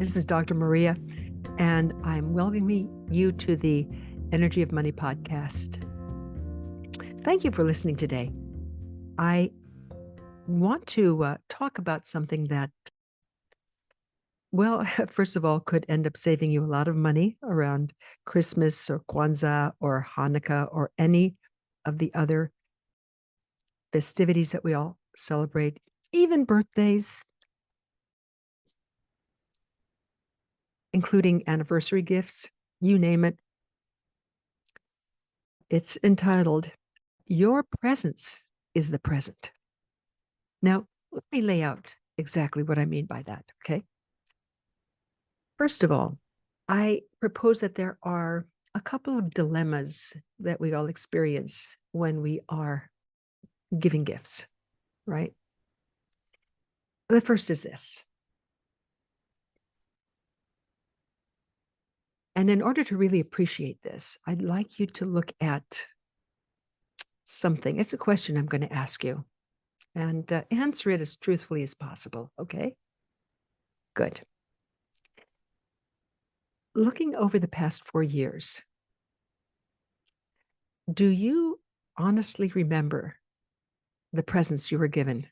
This is Dr. Maria, and I'm welcoming you to the Energy of Money podcast. Thank you for listening today. I want to talk about something that, well, first of all, could end up saving you a lot of money around Christmas or Kwanzaa or Hanukkah or any of the other festivities that we all celebrate, even birthdays, including anniversary gifts, you name it. It's entitled, Your Presence is the Present. Now, let me lay out exactly what I mean by that, okay? First of all, I propose that there are a couple of dilemmas that we all experience when we are giving gifts, right? The first is this. And in order to really appreciate this, I'd like you to look at something. It's a question I'm going to ask you, and answer it as truthfully as possible, okay? Good. Looking over the past 4 years, do you honestly remember the presents you were given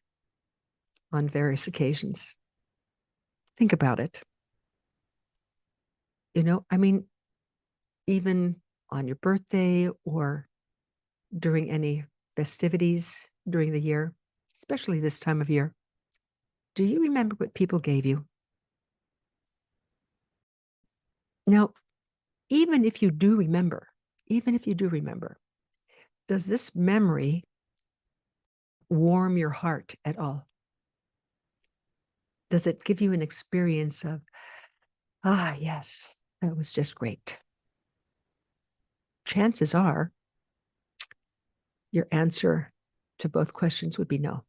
on various occasions? Think about it. Even on your birthday or during any festivities during the year, especially this time of year, do you remember what people gave you? Now, even if you do remember, does this memory warm your heart at all? Does it give you an experience of, yes, that was just great? Chances are your answer to both questions would be no.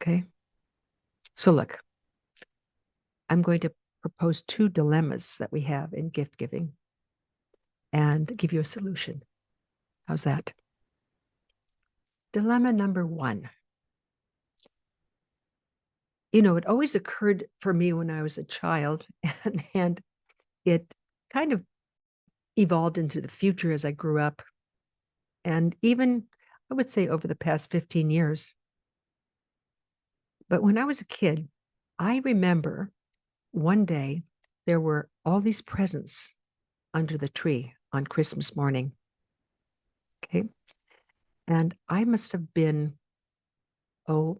Okay? So look, I'm going to propose 2 dilemmas that we have in gift giving and give you a solution. How's that? Dilemma number 1. It always occurred for me when I was a child, and it kind of evolved into the future as I grew up. And even, I would say, over the past 15 years. But when I was a kid, I remember one day there were all these presents under the tree on Christmas morning. Okay. And I must have been, 8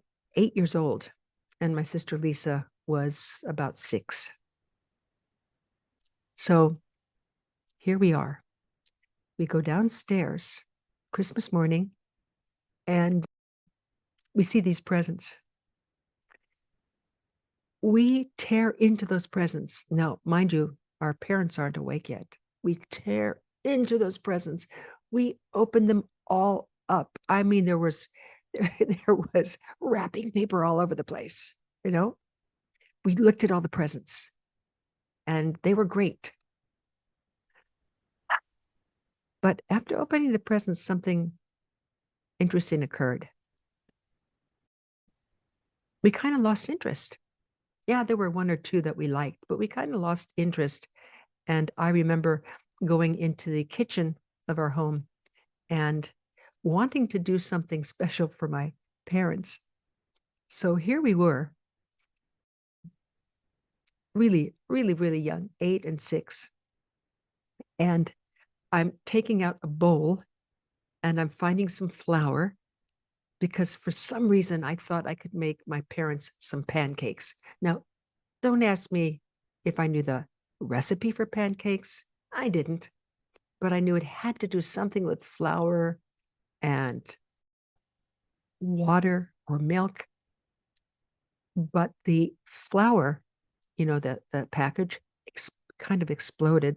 years old. And my sister Lisa was about 6. So here we are. We go downstairs Christmas morning and we see these presents. We tear into those presents. Now, mind you, our parents aren't awake yet. We tear into those presents. We open them all up. I mean, there was wrapping paper all over the place, We looked at all the presents and they were great. But after opening the presents, something interesting occurred. We kind of lost interest. Yeah, there were 1 or 2 that we liked, but we kind of lost interest. And I remember going into the kitchen of our home and wanting to do something special for my parents. So here we were, really, really, really young, 8 and 6. And I'm taking out a bowl and I'm finding some flour because for some reason I thought I could make my parents some pancakes. Now, don't ask me if I knew the recipe for pancakes. I didn't, but I knew it had to do something with flour and water or milk. But the flour, the package kind of exploded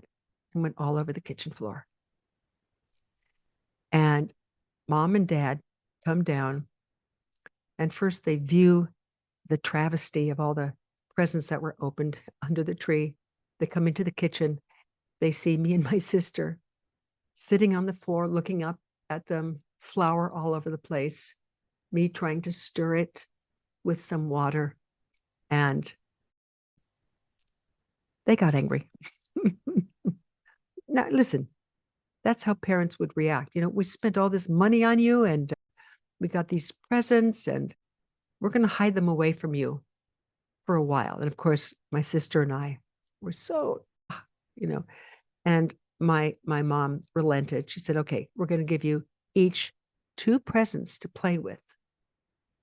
and went all over the kitchen floor. And Mom and Dad come down, and first they view the travesty of all the presents that were opened under the tree. They come into the kitchen. They see me and my sister sitting on the floor, looking up at them, flour all over the place, me trying to stir it with some water. And They got angry. Now, listen, that's how parents would react. We spent all this money on you and we got these presents and we're going to hide them away from you for a while. And of course, my sister and I were so, you know, and my mom relented. She said, okay, we're going to give you each 2 presents to play with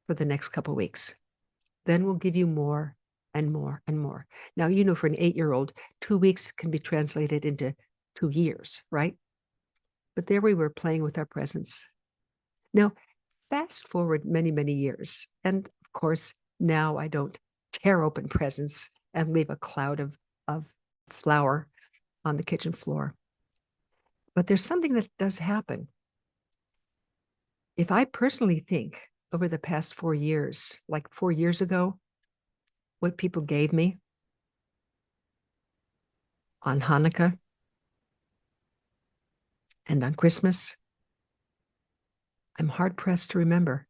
for the next couple of weeks. Then we'll give you more and more and more. Now, for an 8-year-old, 2 weeks can be translated into 2 years, right? But there we were playing with our presents. Now, fast forward many, many years. And of course, now I don't tear open presents and leave a cloud of flour on the kitchen floor. But there's something that does happen. If I personally think over the past 4 years, like 4 years ago, what people gave me on Hanukkah and on Christmas, I'm hard pressed to remember.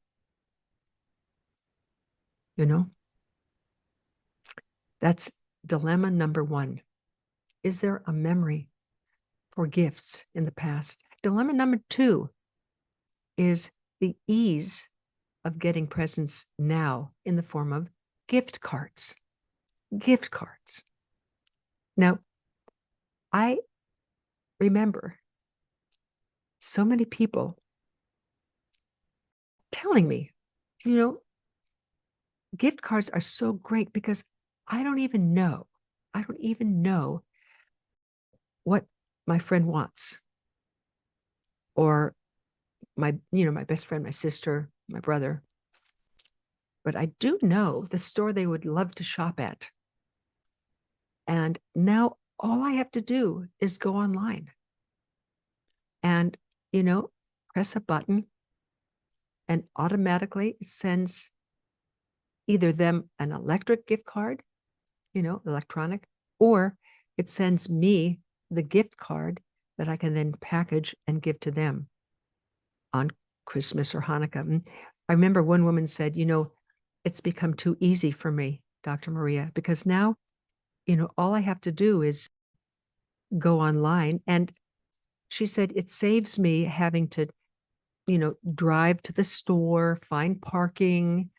That's dilemma number 1. Is there a memory for gifts in the past? Dilemma number 2 is the ease of getting presents now in the form of gift cards. Gift cards. Now, I remember so many people telling me, gift cards are so great because I don't even know what my friend wants, or my best friend, my sister, my brother. But I do know the store they would love to shop at. And now all I have to do is go online and, press a button, and automatically it sends either them an electric gift card, electronic, or it sends me the gift card that I can then package and give to them on Christmas or Hanukkah. And I remember one woman said, it's become too easy for me, Dr. Maria, because now, all I have to do is go online. And she said, it saves me having to, drive to the store, find parking,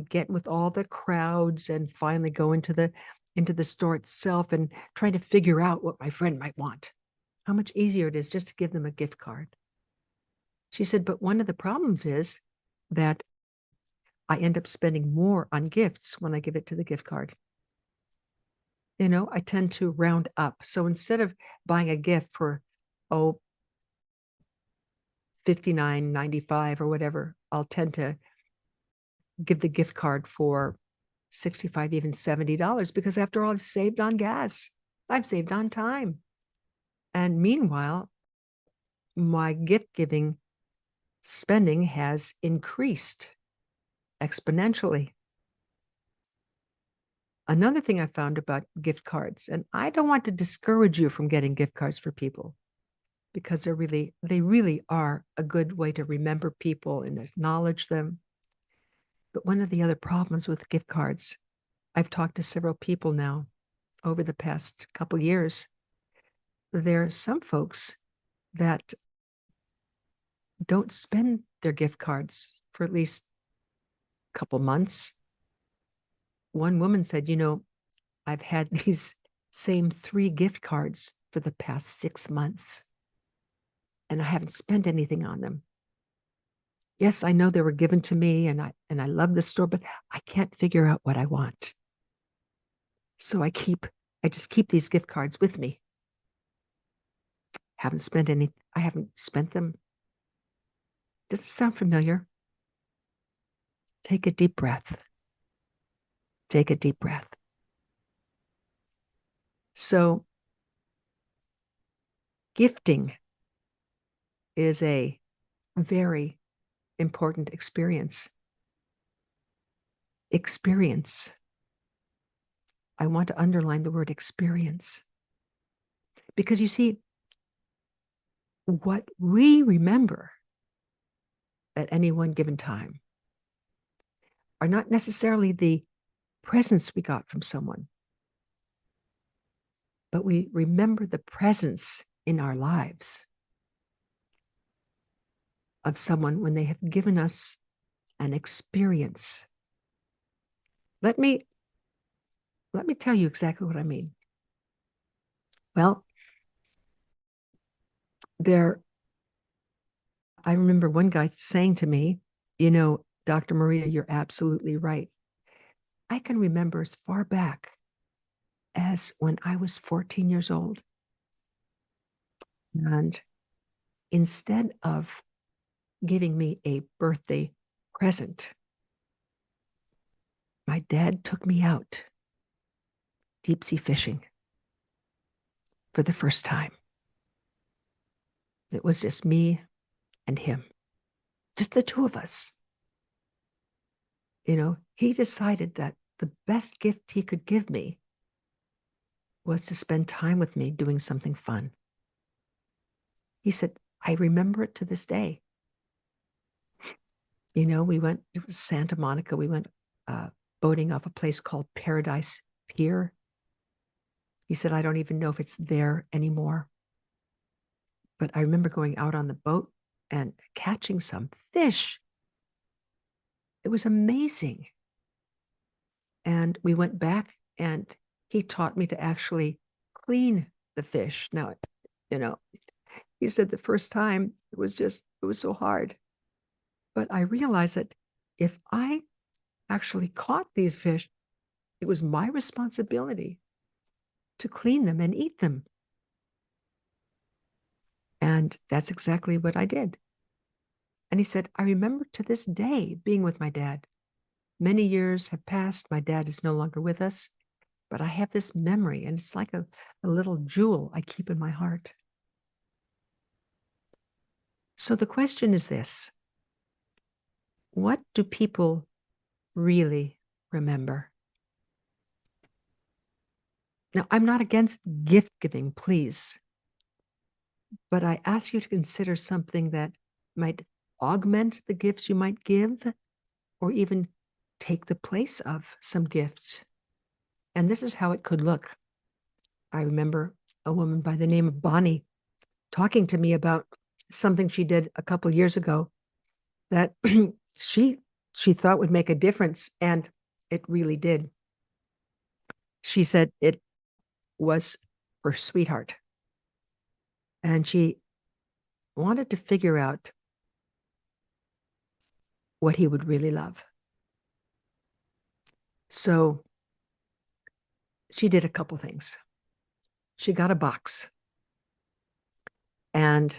get with all the crowds, and finally go into the store itself and try to figure out what my friend might want. How much easier it is just to give them a gift card. She said, but one of the problems is that I end up spending more on gifts when I give it to the gift card. I tend to round up. So instead of buying a gift for, $59.95 or whatever, I'll tend to give the gift card for $65, even $70, because after all, I've saved on gas. I've saved on time. And meanwhile, my gift giving spending has increased exponentially. Another thing I found about gift cards, and I don't want to discourage you from getting gift cards for people, because they really are a good way to remember people and acknowledge them. But one of the other problems with gift cards, I've talked to several people now over the past couple years. There are some folks that don't spend their gift cards for at least a couple months. One woman said, I've had these same 3 gift cards for the past 6 months, and I haven't spent anything on them. Yes, I know they were given to me, and I love the store, but I can't figure out what I want. So I just keep these gift cards with me. I haven't spent them. Does it sound familiar? Take a deep breath. Take a deep breath. So gifting is a very important experience. Experience. I want to underline the word experience. Because you see, what we remember at any one given time are not necessarily the presents we got from someone. but we remember the presence in our lives of someone when they have given us an experience. Let me tell you exactly what I mean. Well, I remember one guy saying to me, Dr. Maria, you're absolutely right. I can remember as far back as when I was 14 years old. And instead of giving me a birthday present, my dad took me out deep sea fishing for the first time. It was just me and him, just the two of us. He decided that the best gift he could give me was to spend time with me doing something fun. He said, I remember it to this day. We went, it was Santa Monica. We went boating off a place called Paradise Pier. He said, I don't even know if it's there anymore. But I remember going out on the boat and catching some fish. It was amazing. And we went back and he taught me to actually clean the fish. Now, he said the first time it was so hard. But I realized that if I actually caught these fish, it was my responsibility to clean them and eat them. And that's exactly what I did. And he said, I remember to this day being with my dad. Many years have passed. My dad is no longer with us, but I have this memory, and it's like a little jewel I keep in my heart. So the question is this: what do people really remember? Now, I'm not against gift giving, please, but I ask you to consider something that might augment the gifts you might give, or even take the place of some gifts. And this is how it could look. I remember a woman by the name of Bonnie talking to me about something she did a couple of years ago that she thought would make a difference, and it really did. She said it was her sweetheart, and she wanted to figure out what he would really love. So she did a couple things. She got a box, and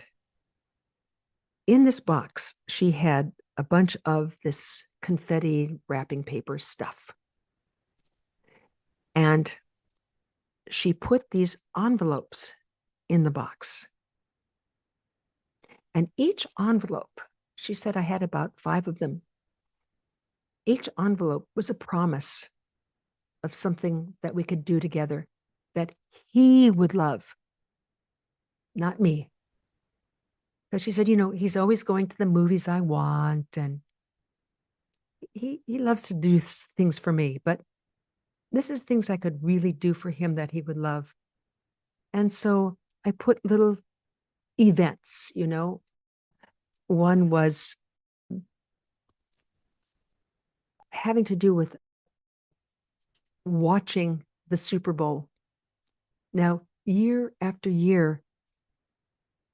in this box, she had a bunch of this confetti wrapping paper stuff. And she put these envelopes in the box. And each envelope, she said I had about 5 of them. Each envelope was a promise of something that we could do together that he would love, not me. Because she said, he's always going to the movies I want, and he loves to do things for me, but this is things I could really do for him that he would love. And so I put little events, One was having to do with watching the Super Bowl. Now, year after year,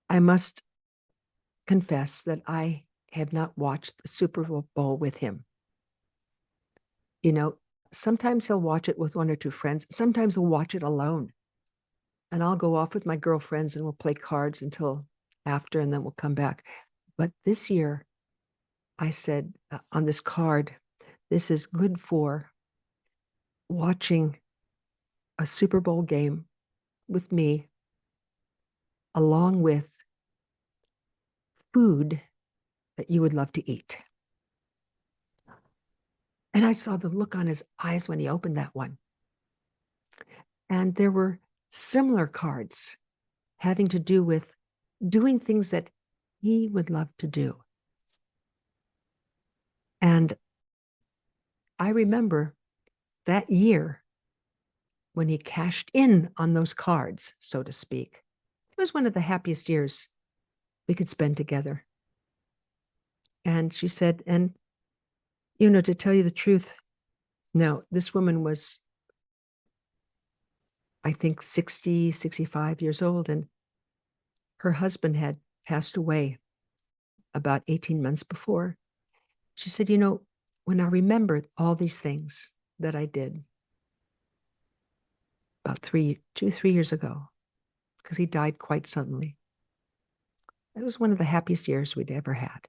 I must confess that I have not watched the Super Bowl with him. Sometimes he'll watch it with 1 or 2 friends. Sometimes he'll watch it alone. And I'll go off with my girlfriends and we'll play cards until after, and then we'll come back. But this year, I said on this card, this is good for watching a Super Bowl game with me, along with food that you would love to eat. And I saw the look on his eyes when he opened that one. And there were similar cards having to do with doing things that he would love to do. And I remember that year, when he cashed in on those cards, so to speak. It was one of the happiest years we could spend together. And she said, and, to tell you the truth, now this woman was, I think, 60, 65 years old, and her husband had passed away about 18 months before. She said, when I remembered all these things that I did about 3 years ago, because he died quite suddenly, it was one of the happiest years we'd ever had.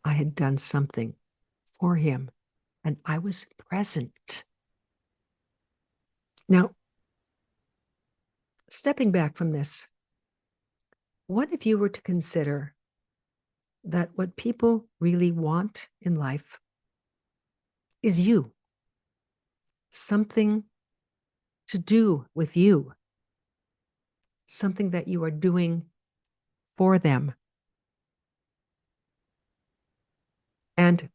I had done something for him, and I was present. Now, stepping back from this, what if you were to consider that what people really want in life is you? Something to do with you. Something that you are doing for them. And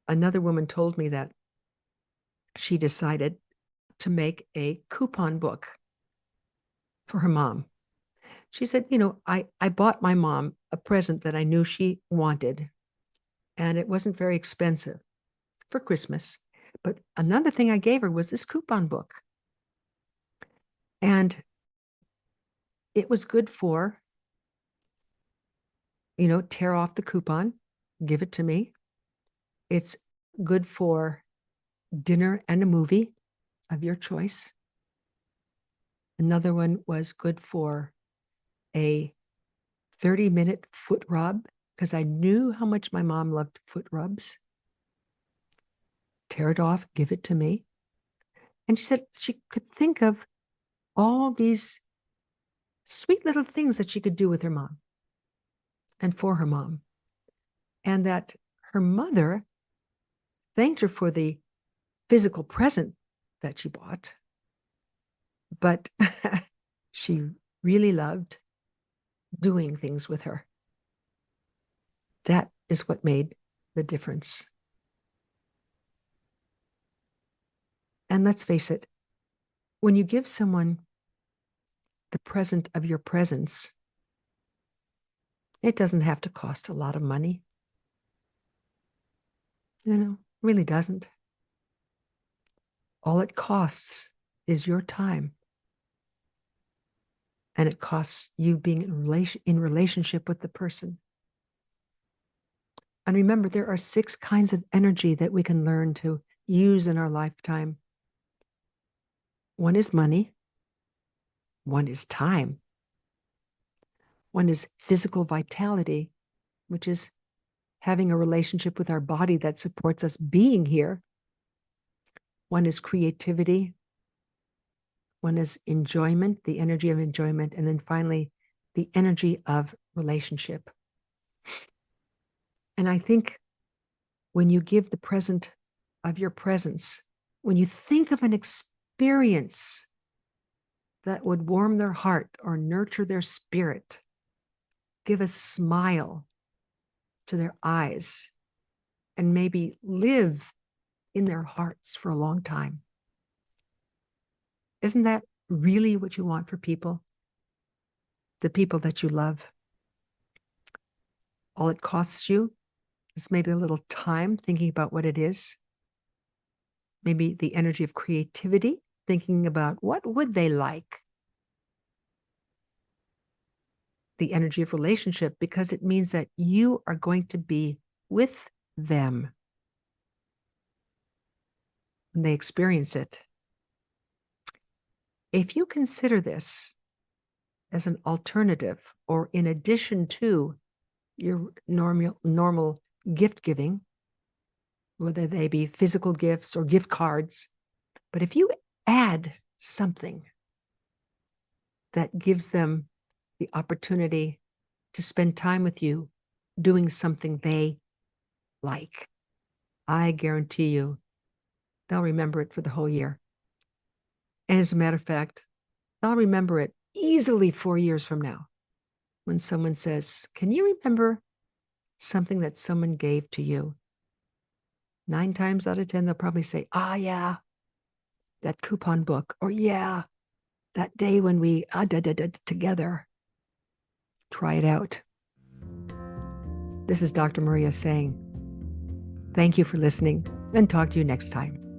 another woman told me that she decided to make a coupon book for her mom. She said, I bought my mom a present that I knew she wanted, and it wasn't very expensive for Christmas. But another thing I gave her was this coupon book. And it was good for, tear off the coupon, give it to me. It's good for dinner and a movie of your choice. Another one was good for a 30-minute foot rub, because I knew how much my mom loved foot rubs. Tear it off, give it to me. And she said she could think of all these sweet little things that she could do with her mom and for her mom. And that her mother thanked her for the physical present that she bought, but she really loved doing things with her. That is what made the difference. And let's face it, when you give someone the present of your presence, it doesn't have to cost a lot of money. Really doesn't. All it costs is your time. And it costs you being in relationship with the person. And remember, there are 6 kinds of energy that we can learn to use in our lifetime. One is money. One is time. One is physical vitality, which is having a relationship with our body that supports us being here. One is creativity. One is enjoyment, the energy of enjoyment. And then finally, the energy of relationship. And I think when you give the present of your presence, when you think of an experience that would warm their heart or nurture their spirit, give a smile to their eyes, and maybe live in their hearts for a long time. Isn't that really what you want for people? The people that you love. All it costs you is maybe a little time thinking about what it is. Maybe the energy of creativity, thinking about what would they like. The energy of relationship, because it means that you are going to be with them when they experience it. If you consider this as an alternative or in addition to your normal gift giving, whether they be physical gifts or gift cards, but if you add something that gives them the opportunity to spend time with you doing something they like, I guarantee you they'll remember it for the whole year. And as a matter of fact, they'll remember it easily 4 years from now when someone says, can you remember something that someone gave to you? 9 times out of 10, they'll probably say, yeah. that coupon book, or yeah, that day when we together. Try it out. This is Dr. Maria saying, thank you for listening, and talk to you next time.